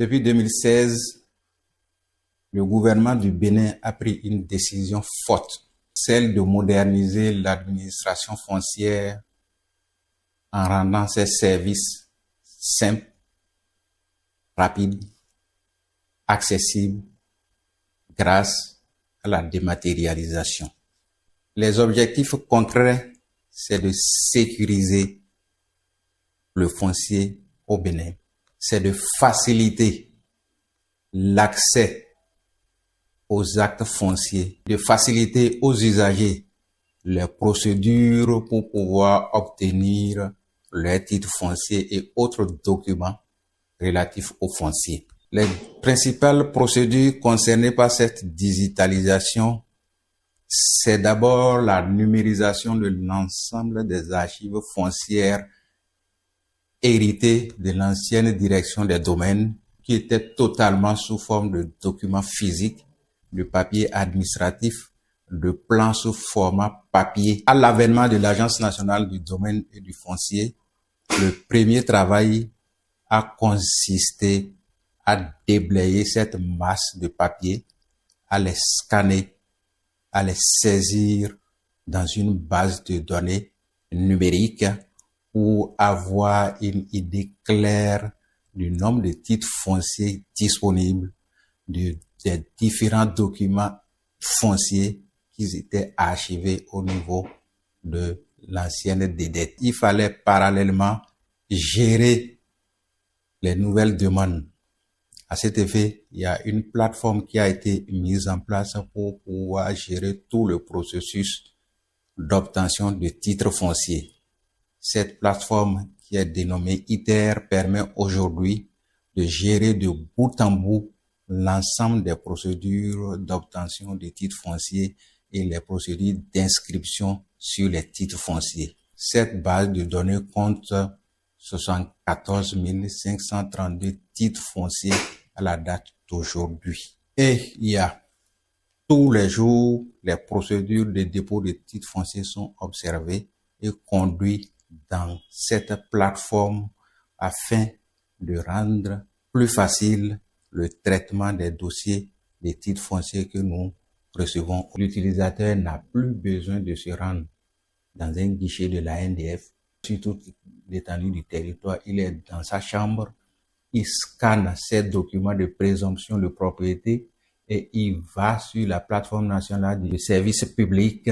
Depuis 2016, le gouvernement du Bénin a pris une décision forte, celle de moderniser l'administration foncière en rendant ses services simples, rapides, accessibles grâce à la dématérialisation. Les objectifs concrets, c'est de sécuriser le foncier au Bénin, c'est de faciliter l'accès aux actes fonciers, de faciliter aux usagers les procédures pour pouvoir obtenir les titres fonciers et autres documents relatifs au foncier. Les principales procédures concernées par cette digitalisation, c'est d'abord la numérisation de l'ensemble des archives foncières héritées de l'ancienne direction des domaines qui étaient totalement sous forme de documents physiques, de papier administratif, de plans sous format papier. À l'avènement de l'Agence nationale du domaine et du foncier, le premier travail a consisté à déblayer cette masse de papier, à les scanner, à les saisir dans une base de données numérique pour avoir une idée claire du nombre de titres fonciers disponibles, des différents documents fonciers qui étaient archivés au niveau de l'ancienne DDET. Il fallait parallèlement gérer les nouvelles demandes. À cet effet, il y a une plateforme qui a été mise en place pour pouvoir gérer tout le processus d'obtention de titres fonciers. Cette plateforme qui est dénommée ITER permet aujourd'hui de gérer de bout en bout l'ensemble des procédures d'obtention de titres fonciers et les procédures d'inscription sur les titres fonciers. Cette base de données compte 74 532 titres fonciers à la date d'aujourd'hui. Et il y a tous les jours, les procédures de dépôt de titres fonciers sont observées et conduites dans cette plateforme afin de rendre plus facile le traitement des dossiers des titres fonciers que nous recevons. L'utilisateur n'a plus besoin de se rendre dans un guichet de l'ANDF sur toute l'étendue du territoire. Il est dans sa chambre, il scanne ses documents de présomption de propriété et il va sur la plateforme nationale du service public,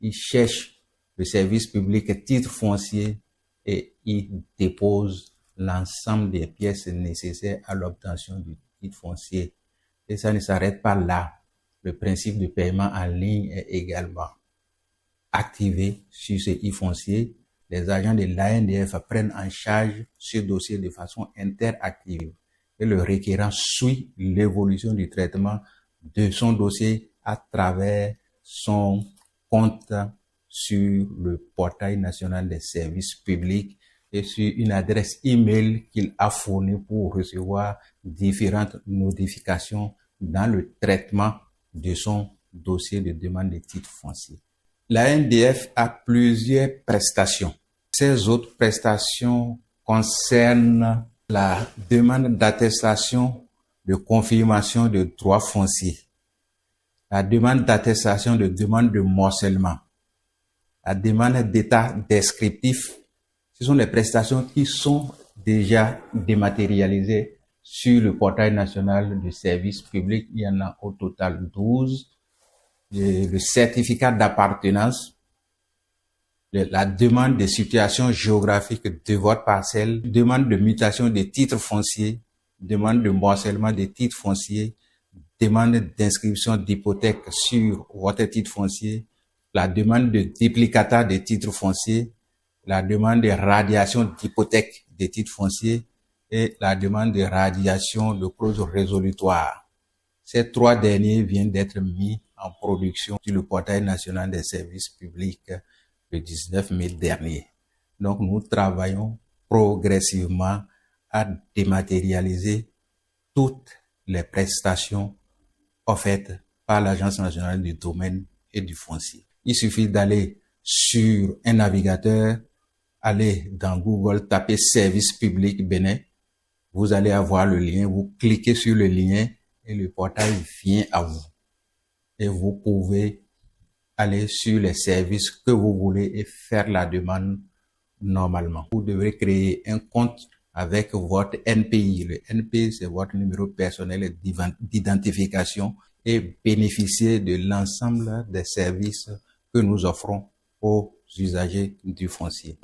il cherche le service public titre foncier et il dépose l'ensemble des pièces nécessaires à l'obtention du titre foncier. Et ça ne s'arrête pas là. Le principe de paiement en ligne est également activé sur ce e-foncier. Les agents de l'ANDF prennent en charge ce dossier de façon interactive et le requérant suit l'évolution du traitement de son dossier à travers son compte sur le portail national des services publics et sur une adresse email qu'il a fournie pour recevoir différentes notifications dans le traitement de son dossier de demande de titre foncier. L'ANDF a plusieurs prestations. Ces autres prestations concernent la demande d'attestation de confirmation de droits fonciers, la demande d'attestation de demande de morcellement, la demande d'état descriptif. Ce sont les prestations qui sont déjà dématérialisées sur le portail national de services publics. Il y en a au total 12. Le certificat d'appartenance, la demande de situation géographique de votre parcelle, demande de mutation des titres fonciers, demande de morcellement des titres fonciers, demande d'inscription d'hypothèque sur votre titre foncier, la demande de duplicata des titres fonciers, la demande de radiation d'hypothèque des titres fonciers et la demande de radiation de clause résolutoire. Ces trois derniers viennent d'être mis en production sur le portail national des services publics le 19 mai dernier. Donc, nous travaillons progressivement à dématérialiser toutes les prestations offertes par l'Agence nationale du domaine et du foncier. Il suffit d'aller sur un navigateur, aller dans Google, taper Service public Bénin. Vous allez avoir le lien, vous cliquez sur le lien et le portail vient à vous. Et vous pouvez aller sur les services que vous voulez et faire la demande normalement. Vous devrez créer un compte avec votre NPI. Le NPI, c'est votre numéro personnel d'identification et bénéficier de l'ensemble des services que nous offrons aux usagers du foncier.